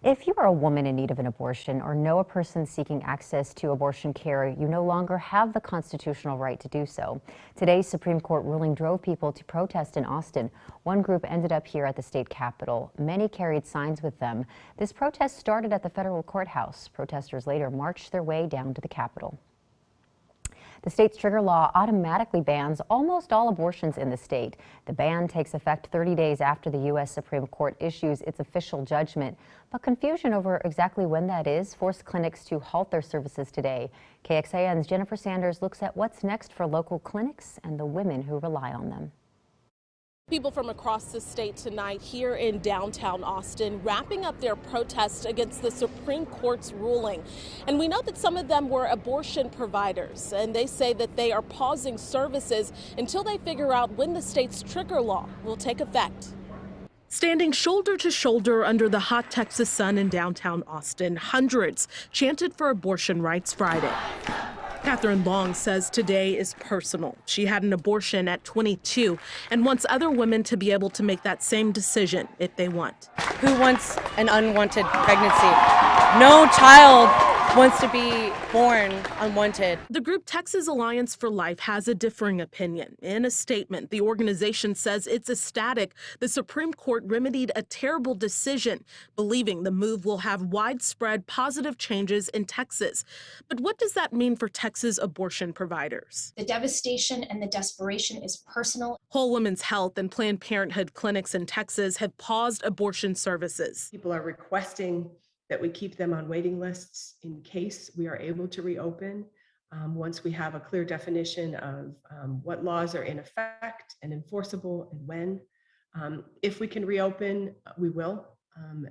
If you are a woman in need of an abortion or know a person seeking access to abortion care, you no longer have the constitutional right to do so. Today's Supreme Court ruling drove people to protest in Austin. One group ended up here at the state capitol. Many carried signs with them. This protest started at the federal courthouse. Protesters later marched their way down to the Capitol. The state's trigger law automatically bans almost all abortions in the state. The ban takes effect 30 days after the U.S. Supreme Court issues its official judgment. But confusion over exactly when that is forced clinics to halt their services today. KXAN's Jennifer Sanders looks at what's next for local clinics and the women who rely on them. People from across the state tonight here in downtown Austin wrapping up their protests against the Supreme Court's ruling. And we know that some of them were abortion providers, and they say that they are pausing services until they figure out when the state's trigger law will take effect. Standing shoulder to shoulder under the hot Texas sun in downtown Austin, hundreds chanted for abortion rights Friday. Catherine Long says today is personal. She had an abortion at 22 and wants other women to be able to make that same decision if they want. Who wants an unwanted pregnancy? No child wants to be born unwanted. The group Texas Alliance for Life has a differing opinion. In a statement, the organization says it's ecstatic the Supreme Court remedied a terrible decision, believing the move will have widespread positive changes in Texas. But what does that mean for Texas abortion providers? The devastation and the desperation is personal. Whole Women's Health and Planned Parenthood clinics in Texas have paused abortion services. People are requesting that we keep them on waiting lists in case we are able to reopen once we have a clear definition of what laws are in effect and enforceable and when. If we can reopen, we will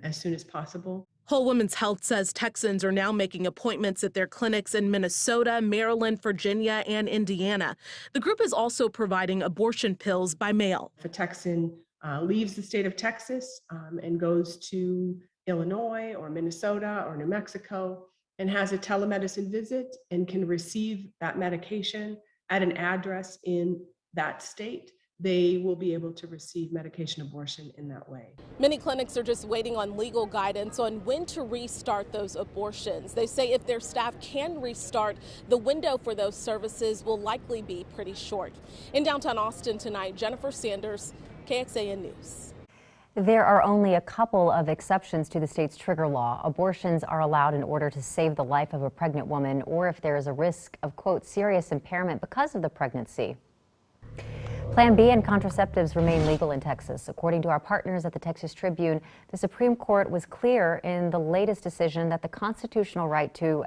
as soon as possible. Whole Women's Health says Texans are now making appointments at their clinics in Minnesota, Maryland, Virginia, and Indiana. The group is also providing abortion pills by mail. If a Texan leaves the state of Texas and goes to Illinois or Minnesota or New Mexico and has a telemedicine visit and can receive that medication at an address in that state, they will be able to receive medication abortion in that way. Many clinics are just waiting on legal guidance on when to restart those abortions. They say if their staff can restart, the window for those services will likely be pretty short. In downtown Austin tonight, Jennifer Sanders, KXAN News. There are only a couple of exceptions to the state's trigger law. Abortions are allowed in order to save the life of a pregnant woman or if there is a risk of, quote, serious impairment because of the pregnancy. Plan B and contraceptives remain legal in Texas. According to our partners at the Texas Tribune, the Supreme Court was clear in the latest decision that the constitutional right to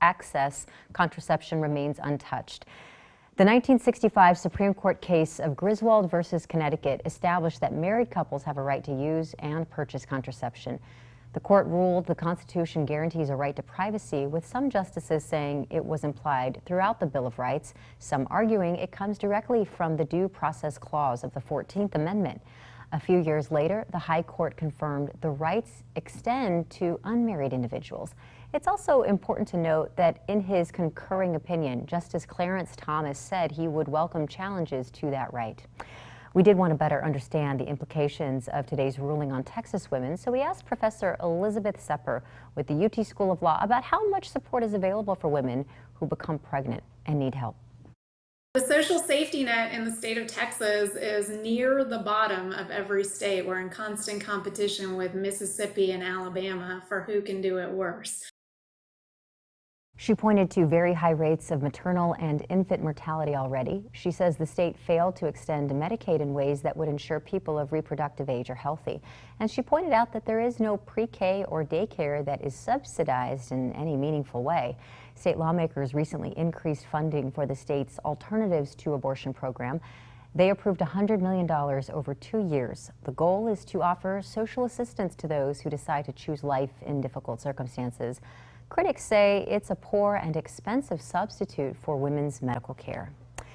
access contraception remains untouched. The 1965 Supreme Court case of Griswold versus Connecticut established that married couples have a right to use and purchase contraception. The court ruled the Constitution guarantees a right to privacy, with some justices saying it was implied throughout the Bill of Rights, some arguing it comes directly from the Due Process Clause of the 14th Amendment. A few years later, the High Court confirmed the rights extend to unmarried individuals. It's also important to note that in his concurring opinion, Justice Clarence Thomas said he would welcome challenges to that right. We did want to better understand the implications of today's ruling on Texas women, so we asked Professor Elizabeth Sepper with the UT School of Law about how much support is available for women who become pregnant and need help. The social safety net in the state of Texas is near the bottom of every state. We're in constant competition with Mississippi and Alabama for who can do it worse. She pointed to very high rates of maternal and infant mortality already. She says the state failed to extend Medicaid in ways that would ensure people of reproductive age are healthy. And she pointed out that there is no pre-K or daycare that is subsidized in any meaningful way. State lawmakers recently increased funding for the state's Alternatives to Abortion program. They approved $100 million over 2 years. The goal is to offer social assistance to those who decide to choose life in difficult circumstances. Critics say it's a poor and expensive substitute for women's medical care.